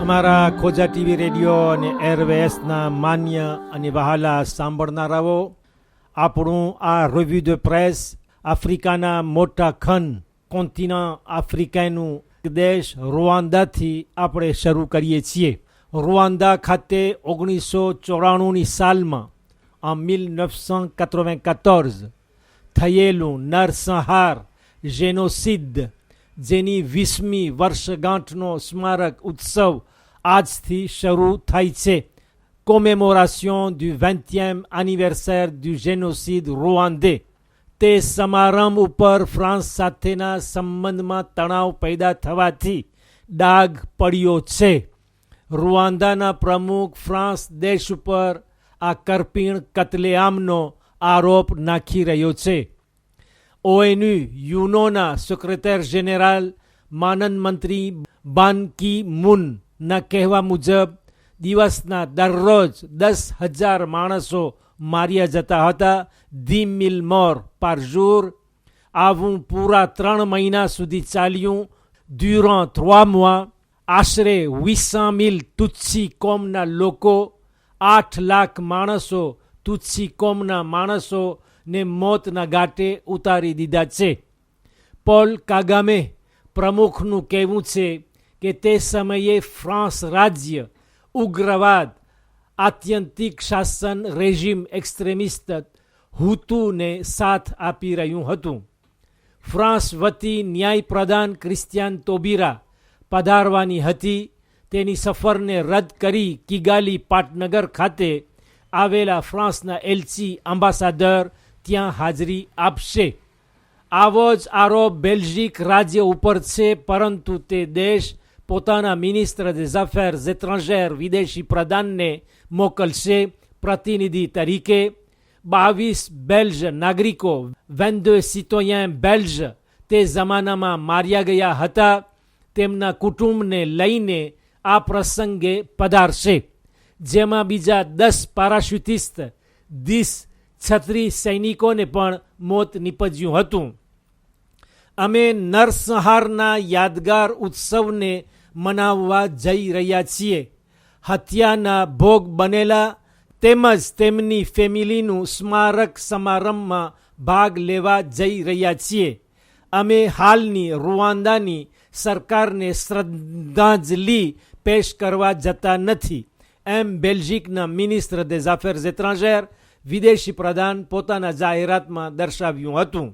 અમારા ખોજા TV radio અને એરવેસના માન્ય અને વહાલા સાંભળનારાઓ, આપણું આ રિવ્યુ ધ પ્રેસ આફ્રિકાના મોટા ખંડ કોન્ટિનન્ટ આફ્રિકાનું દેશ રૂવાંદાથી આપણે શરૂ કરીએ છીએ. રૂવાંદા ખાતે 1994ની સાલમાં en 1994 થયેલું નરસંહાર જેનોસિડ, જેની 20મી વર્ષગાંઠનો સ્મારક ઉત્સવ આજથી શરૂ થાય છે. કોમેમોરાશન du 20e anniversaire du génocide rwandais. તે સમારંભ ઉપર ફ્રાન્સ સાથેના સંબંધમાં તણાવ પેદા થવાથી ડાઘ પડ્યો છે. રૂવાંદાના પ્રમુખ ફ્રાન્સ દેશ ઉપર આ કરપીણ કતલેઆમનો આરોપ નાખી રહ્યો છે. ONU યુનોના સેક્રેટરી જનરલ માનન મંત્રી બાન કી મૂનના કહેવા મુજબ દિવસના દરરોજ 10,000 માણસો માર્યા જતા હતા. 10,000 morts par jour. આવું પૂરા 3 મહિના સુધી ચાલ્યું. durant 3 mois આશરે 800,000 તુત્સી કોમના લોકો, 8 લાખ માણસો તુત્સી કોમના માણસો ને મોતના ગાંઠે ઉતારી દીધા છે. પોલ કાગામે પ્રમુખનું કહેવું છે કે તે સમયે ફ્રાન્સ રાજ્ય ઉગ્રવાદ, આત્યંતિક શાસન રેજિમ એક્સ્ટ્રીમિસ્ટ હુતુને સાથ આપી રહ્યું હતું. ફ્રાન્સ વતી ન્યાય પ્રધાન ક્રિસ્ટિયાન તોબીરા પધારવાની હતી. તેની સફરને રદ કરી કિગાલી પાટનગર ખાતે આવેલા ફ્રાન્સના એલ્ચી એમ્બાસાડર ત્યાં હાજરી આપશે. આવો જ આરોપ બેલ્જિક રાજ્ય ઉપર છે, પરંતુ તે દેશ પોતાના મિનિસ્ટર des affaires étrangères વિદેશી પ્રધાનને મોકલશે પ્રતિનિધિ તરીકે. 22 બેલ્જ નાગરિકો 22 citoyens બેલ્જ તે જમાનામાં માર્યા ગયા હતા. તેમના કુટુંબને લઈને આ પ્રસંગે પધારશે, જેમાં બીજા 10 પારાશુટિસ્ટ 36 સૈનિકોને પણ મોત નીપજ્યું હતું. અમે નરસંહારના યાદગાર ઉત્સવને મનાવવા જઈ રહ્યા છીએ. હત્યાના ભોગ બનેલા તેમજ તેમની ફેમિલીનું સ્મારક સમારંભમાં ભાગ લેવા જઈ રહ્યા છીએ. અમે હાલની રૂવાંદાની સરકારને શ્રદ્ધાંજલિ પેશ કરવા જતા નથી, એમ બેલ્જિકના મિનિસ્ટર des affaires étrangères વિદેશી પ્રધાન પોતાના જાહેરાતમાં દર્શાવ્યું હતું.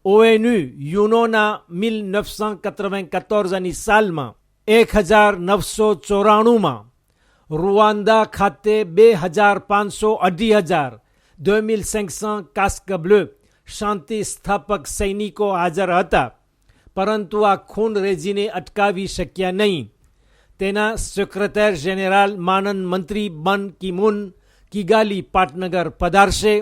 ONU યુનોના 1994ની સાલમાં 1994માં રૂવાંદા ખાતે 2,500-2,500 2500 કાસ્ક બ્લુ શાંતિ સ્થાપક સૈનિકો હાજર હતા, પરંતુ આ ખૂન રેજીને અટકાવી શક્યા નહીં. તેના સેક્રેટરી જનરલ માનન મંત્રી બાન કી મૂન કિગાલી પાટનગર પધારશે.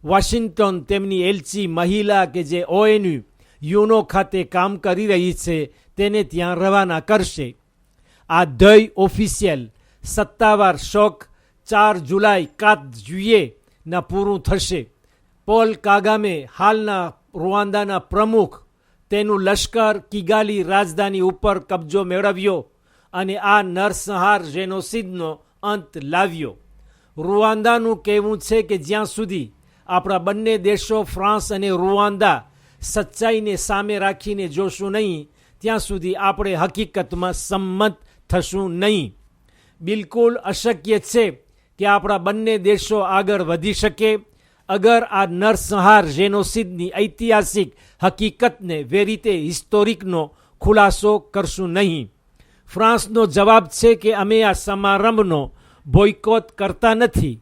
વોશિંગ્ટન તેમની એલ્ચી મહિલા કે જે ONU યુનો ખાતે કામ કરી રહી છે તેને ત્યાં રવાના કરશે. આ દય ઓફિશિયલ સત્તાવાર શોક 4 જુલાઈ 4 juillet ના પૂરું થશે. પોલ કાગામે હાલના રૂવાંદાના પ્રમુખ તેનું લશ્કર કિગાલી રાજધાની ઉપર કબજો મેળવ્યો અને આ નરસંહાર જેનોસિડનો અંત લાવ્યો. રૂવાંદાનું કહેવું છે કે જ્યાં સુધી આપણા બંને દેશો ફ્રાન્સ અને રૂવાંદા સચ્ચાઈને સામે રાખીને જોશું નહીં, ત્યાં સુધી આપણે હકીકતમાં સંમત થશું નહીં. બિલકુલ અશક્ય છે કે આપણા બંને દેશો આગળ વધી શકે અગર આ નરસંહાર જેનોસિડની ઐતિહાસિક હકીકતને વેરીતે હિસ્ટોરિકનો ખુલાસો કરશું નહીં. ફ્રાન્સનો જવાબ છે કે અમે આ સમારંભનો બોયકોટ કરતા નથી.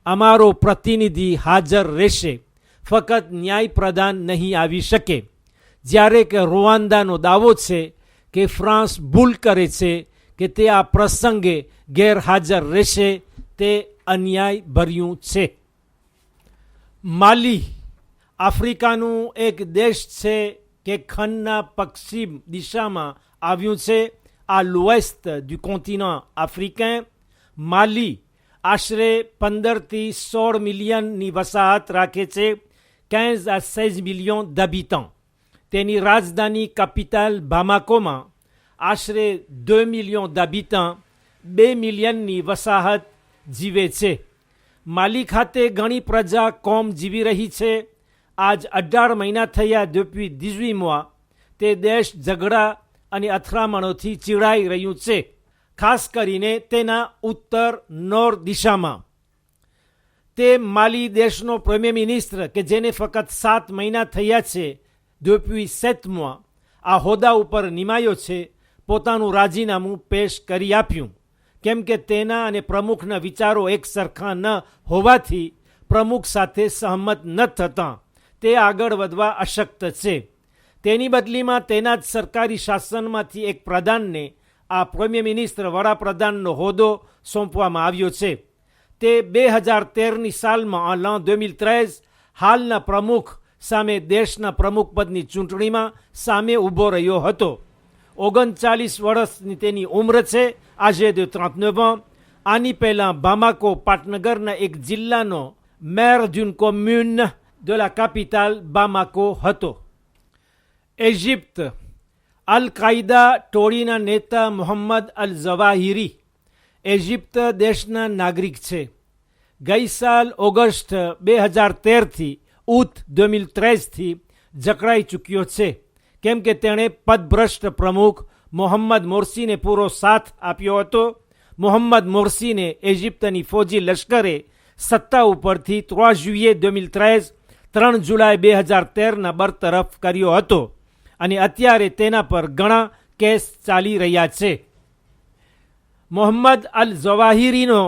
અમારો પ્રતિનિધિ હાજર રહેશે, ફક્ત ન્યાય પ્રદાન નહીં આવી શકે. જ્યારે કે રૂવાંદાનો દાવો છે કે ફ્રાન્સ ભૂલ કરે છે કે તે આ પ્રસંગે ગેરહાજર રહેશે, તે અન્યાય ભર્યું છે. માલી આફ્રિકાનું એક દેશ છે કે ખંડના પશ્ચિમ દિશામાં આવ્યું છે. à l'ouest du continent africain. માલી આશરે 15થી 16 મિલિયનની વસાહત રાખે છે, 15 à 16 millions d'habitants. તેની રાજધાની કેપિટલ બામાકોમાં આશરે 2 millions d'habitants 2 મિલિયનની વસાહત જીવે છે. માલી ખાતે ઘણી પ્રજા કોમ જીવી રહી છે. આજ 18 મહિના થયા depuis 18 mois તે દેશ ઝઘડા અને અથડામણોથી ચીડાઈ રહ્યું છે, ખાસ કરીને તેના ઉત્તર નોર્થ દિશામાં. તે માલી દેશનો પ્રીમિયર મિનિસ્ટર કે જેને ફક્ત 7 મહિના થયા છે depuis 7 mois આ હોદ્દા ઉપર નિમાયો છે, પોતાનું રાજીનામું પેશ કરી આપ્યું, કેમ કે તેના અને પ્રમુખના વિચારો એક સરખા ન હોવાથી પ્રમુખ સાથે સહમત ન થતાં તે આગળ વધવા અશક્ત છે. તેની બદલીમાં તેના જ સરકારી શાસનમાંથી એક પ્રધાનને આ પ્રીમિયર મિનિસ્ટર વડાપ્રધાનનો હોદ્દો સોંપવામાં આવ્યો છે. તે 2013ની સાલમાં l'an 2013 હાલના પ્રમુખ સામે દેશના પ્રમુખ પદની ચૂંટણીમાં સામે ઊભો રહ્યો હતો. 39 વર્ષની તેની ઉંમર છે, આજે de 39 ans. આની પહેલાં બામાકો પાટનગરના એક જિલ્લાનો maire d'une commune de la capitale Bamako હતો. ઇજિપ્ત. અલ કાયદા ટોળીના નેતા મોહમ્મદ અલ ઝવાહિરી ઇજિપ્ત દેશના નાગરિક છે. ગઈ સાલ ઓગસ્ટ 2013થી ઊત 2013થી જકડાઈ ચૂક્યો છે, કેમ કે તેણે પદભ્રષ્ટ પ્રમુખ મોહમ્મદ મોર્સીને પૂરો સાથ આપ્યો હતો. મોહમ્મદ મોર્સીને ઇજિપ્તની ફૌજી લશ્કરે સત્તા ઉપરથી 3 juillet 2013 3 જુલાઈ 2013ના બરતરફ કર્યો હતો અને અત્યારે તેના પર ઘણા કેસ ચાલી રહ્યા છે. મોહમ્મદ અલ ઝવાહિરીનો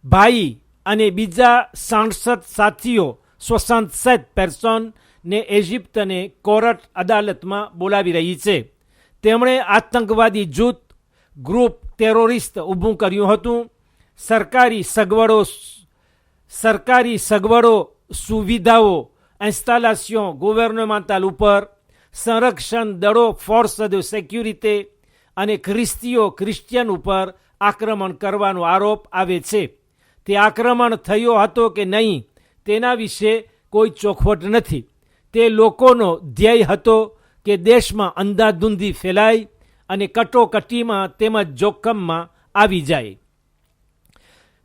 ભાઈ અને બીજા 67 સાથીઓ 67 પર્સનને ઇજિપ્તને કોર્ટ અદાલતમાં બોલાવી રહી છે. તેમણે આતંકવાદી જૂથ ગ્રુપ ટેરોરિસ્ટ ઊભું કર્યું હતું. સરકારી સગવડો સુવિધાઓ ઇન્સ્ટાલેશન ગવર્નમેન્ટલ ઉપર, સંરક્ષણ દળો ફોર્સ de sécurité અને ક્રિશ્ચિયન ઉપર આક્રમણ કરવાનો આરોપ આવે છે. તે આક્રમણ થયો હતો કે નહીં તેના વિશે કોઈ ચોખવટ નથી. તે લોકોનો ધ્યેય હતો કે દેશમાં અંધાધૂંધી ફેલાય અને કટોકટીમાં તેમજ જોખમમાં આવી જાય.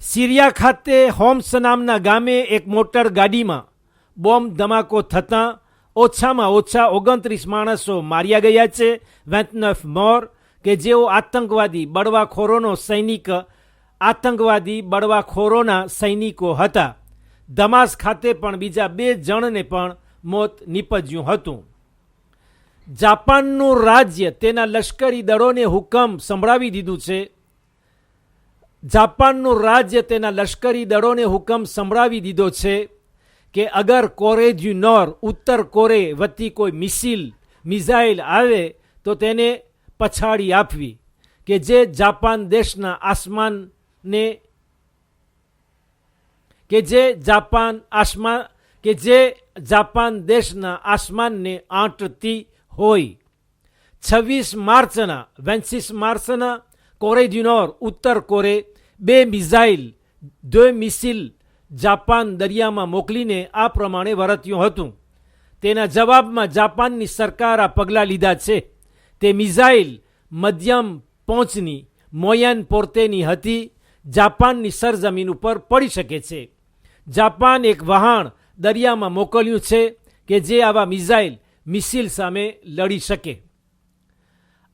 સિરિયા ખાતે હોમ્સ નામના ગામે એક મોટર ગાડીમાં બોમ્બ ધમાકો થતાં ઓછામાં ઓછા 29 માણસો માર્યા ગયા છે. 29 morts કે જેઓ આતંકવાદી બળવાખોરોના સૈનિકો હતા. દમાસ ખાતે પણ બીજા 2 જણને પણ મોત નીપજ્યું હતું. જાપાનનું રાજ્ય તેના લશ્કરી દળોને હુકમ સંભળાવી દીધું છે. જાપાનનું રાજ્ય તેના લશ્કરી દળોને હુકમ સંભળાવી દીધો છે કે અગર કોરે ડ્યુ નોર ઉત્તર કોરે વતી કોઈ મિસાઇલ આવે તો તેને પછાડી આપવી, કે જે જાપાન દેશના આસમાનને આંટતી હોય. 26 માર્ચના કોરે ડ્યુ નોર ઉત્તર કોરે 2 મિસાઇલ જાપાન દરિયામાં મોકલીને આ પ્રમાણે વર્ત્યું હતું. તેના જવાબમાં જાપાનની સરકાર આ પગલાં લીધા છે. તે મિસાઇલ મધ્યમ પહોંચની મોયન પોર્તેની હતી, જાપાનની સરજમીન ઉપર પડી શકે છે. જાપાન એક વહાણ દરિયામાં મોકલ્યું છે કે જે આવા મિસાઇલ સામે લડી શકે.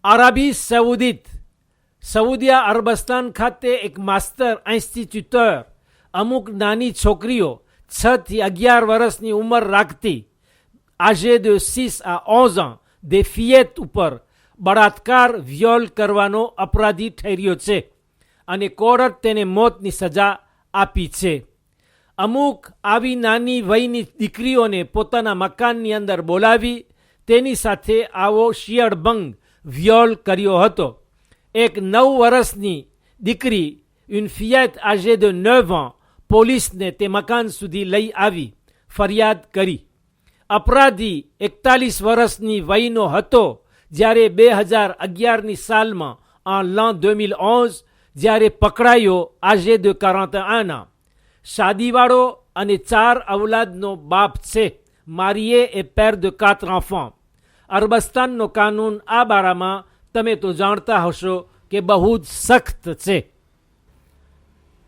અરબી સઉદિયા અરબસ્તાન ખાતે એક માસ્ટર ઇન્સ્ટિટ્યુટર અમુક નાની છોકરીઓ 6 થી 11 વર્ષની ઉંમર રાખતી âgées de 6 à 11 ans des fillettes ઉપર બળાત્કાર વિયોલ કરવાનો અપરાધી ઠેર્યો છે અને કોર્ટે તેને મોતની સજા આપી છે. અમુક આવી નાની વયની દીકરીઓને પોતાના મકાનની અંદર બોલાવી તેની સાથે આવો શિયળભંગ વિયોલ કર્યો હતો. એક 9 વર્ષની દીકરી une fillette âgée de 9 ans પોલીસને તે મકાન સુધી લઈ આવી ફરિયાદ કરી. અપરાધી 41 વર્ષની વયનો હતો જ્યારે 2011ની સાલમાં l'an 2011 જ્યારે પકડાયો âgé de 41 ans. શાદીવાળો અને 4 અવલાદનો બાપ છે. marié et père de 4 enfants. અરબસ્તાનનો કાનૂન આ બારામાં તમે તો જાણતા હશો કે બહુ જ સખ્ત છે.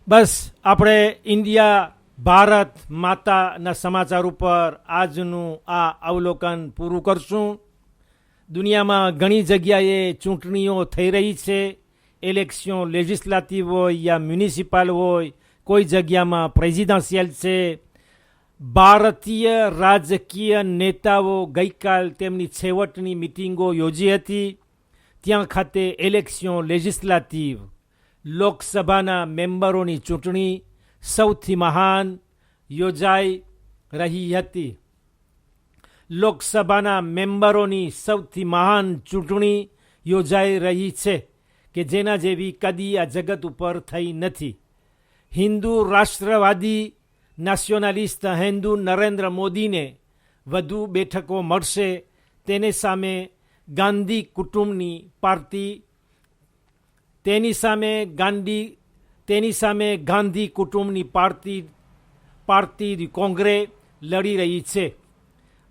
બસ આપણે ઇન્ડિયા ભારત માતાના સમાચાર ઉપર આજનું આ અવલોકન પૂરું કરશું. દુનિયામાં ઘણી જગ્યાએ ચૂંટણીઓ થઈ રહી છે. ઇલેક્શન લેજિસ્લેટિવ હોય યા મ્યુનિસિપલ હોય, કોઈ જગ્યામાં પ્રેસિડેન્શિયલ છે. ભારતીય રાજકીય નેતાઓ ગઈકાલ તેમની છેવટની મિટિંગો યોજી હતી. ત્યાં ખાતે ઇલેક્શન લેજિસ્લેટિવ લોકસભાના મેમ્બરોની ચૂંટણી સૌથી મહાન યોજાઈ રહી હતી. લોકસભાના મેમ્બરોની સૌથી મહાન ચૂંટણી યોજાઈ રહી છે કે જેના જેવી કદી આ જગત ઉપર થઈ નથી. હિન્દુ રાષ્ટ્રવાદી નેશનલિસ્ટ હિન્દુ નરેન્દ્ર મોદીને વધુ બેઠકો મળશે. તેને સામે ગાંધી કુટુંબની પાર્ટી તેની સામે ગાંધી કુટુંબની પાર્ટી કોંગ્રેસ લડી રહી છે.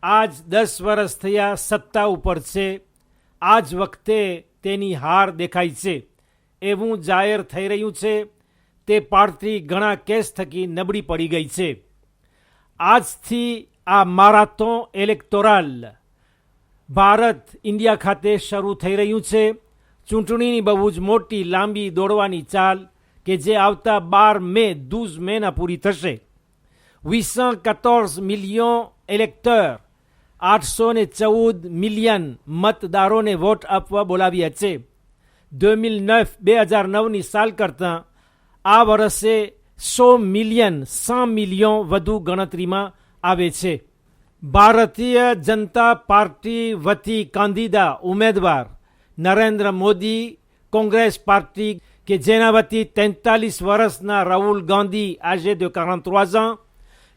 આજ 10 વર્ષ થયા સત્તા ઉપર છે. આજ વખતે તેની હાર દેખાય છે એવું જાહેર થઈ રહ્યું છે. તે પાર્ટી ઘણા કેસ થકી નબળી પડી ગઈ છે. આજથી આ મારાથોન ઇલેક્ટોરલ ભારત ઇન્ડિયા ખાતે શરૂ થઈ રહ્યું છે. ચૂંટણીની બહુ જ મોટી લાંબી દોડવાની ચાલ કે જે આવતા 12 મેના પૂરી થશે. 814 મિલિયન ઇલેક્ટર 814 મિલિયન મતદારોને વોટ આપવા બોલાવ્યા છે. 2009ની સાલ કરતાં આ વર્ષે 100 મિલિયન વધુ ગણતરીમાં આવે છે. ભારતીય જનતા પાર્ટી વતી કાંદીદા ઉમેદવાર નરેન્દ્ર મોદી, કોંગ્રેસ પાર્ટી કે જેના વતી 43 વર્ષના રાહુલ ગાંધી આજે de 43 ans,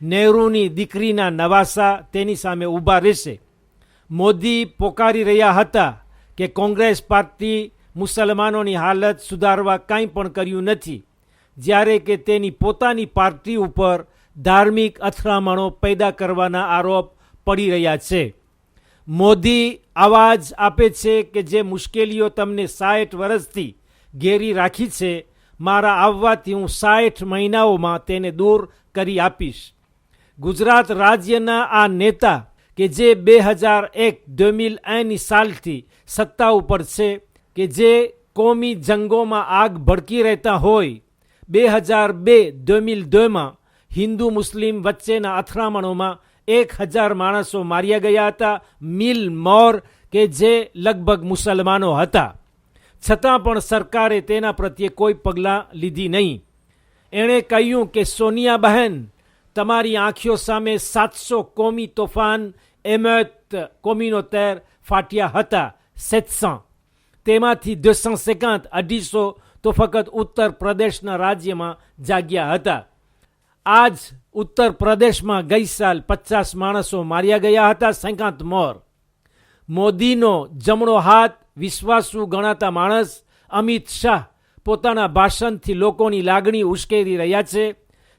નહેરુની દીકરીના નવાસા તેની સામે ઊભા રહેશે. મોદી પોકારી રહ્યા હતા કે કોંગ્રેસ પાર્ટી મુસલમાનોની હાલત સુધારવા કંઈ પણ કર્યું નથી, જ્યારે કે તેની પોતાની પાર્ટી ઉપર ધાર્મિક અથડામણો પેદા કરવાના આરોપ પડી રહ્યા છે. મોદી આવાજ આપે છે કે જે મુશ્કેલીઓ તમને 60 વર્ષથી ઘેરી રાખી છે, મારા આવવાથી હું 60 મહિનાઓમાં તેને દૂર કરી આપીશ. ગુજરાત રાજ્યના આ નેતા કે જે 2001ની સાલથી સત્તા ઉપર છે, કે જે કોમી જંગોમાં આગ ભડકી રહેતા હોય, 2002માં હિન્દુ મુસ્લિમ વચ્ચેના અથડામણોમાં 1000 માણસો માર્યા ગયા હતા. મિલ મોર કે જે લગભગ મુસલમાનો હતા, છતાં પણ સરકારે તેના પ્રત્યે કોઈ પગલાં લીધી નહીં. એણે કહ્યું કે સોનિયા બહેન, તમારી આંખો સામે 700 કોમી તોફાન એમેત કોમ્યુનોતેર ફાટ્યા હતા. 700 તેમાંથી 250 તો ફક્ત ઉત્તર પ્રદેશના રાજ્યમાં જાગ્યા હતા. આજ ઉત્તર પ્રદેશમાં ગઈ સાલ 50 માણસો માર્યા ગયા હતા. 50 મોર. મોદીનો જમણો હાથ વિશ્વાસુ ગણાતા માણસ અમિત શાહ પોતાના ભાષણથી લોકોની લાગણી ઉશ્કેરી રહ્યા છે.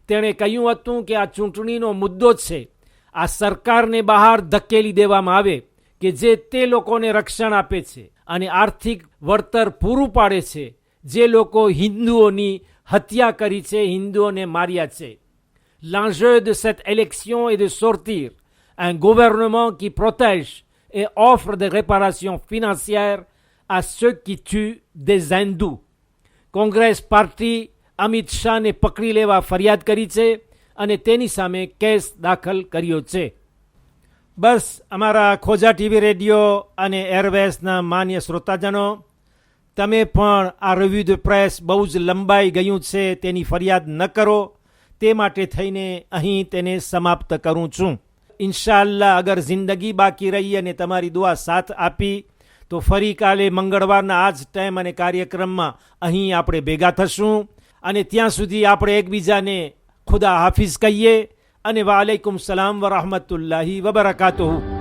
તેણે કહ્યું હતું કે આ ચૂંટણીનો મુદ્દો છે, આ સરકારને બહાર ધકેલી દેવામાં આવે કે જે તે લોકોને રક્ષણ આપે છે અને આર્થિક વળતર પૂરું પાડે છે જે લોકો હિન્દુઓની હત્યા કરી છે, હિન્દુઓને માર્યા છે. L'enjeu de cette élection est de sortir un gouvernement qui protège et offre des réparations financières à ceux qui tuent des hindous. Congress party Amit શાહને પકડી લેવા ફરિયાદ કરી છે અને તેની સામે કેસ દાખલ કર્યો છે. બસ અમારા ખોજા ટીવી રેડિયો અને એરવેસના માન્ય શ્રોતાજનો, તમે પણ આ રિવ્યુ ધ પ્રેસ બહુ જ લંબાઈ ગયું છે તેની ફરિયાદ ન કરો. તે માટે થઈને અહીં તેને સમાપ્ત કરું છું. ઇન્શાઅલ્લાહ અગર જિંદગી બાકી રહી અને તમારી દુઆ સાથ આપી તો ફરી કાલે મંગળવારના આ જ ટાઈમ અને કાર્યક્રમમાં અહીં આપણે ભેગા થશું. અને ત્યાં સુધી આપણે એકબીજાને ખુદા હાફિઝ કહીએ અને વાલેકુમ સલામ વરહમતુલ્લાહી વબરકાતુહુ.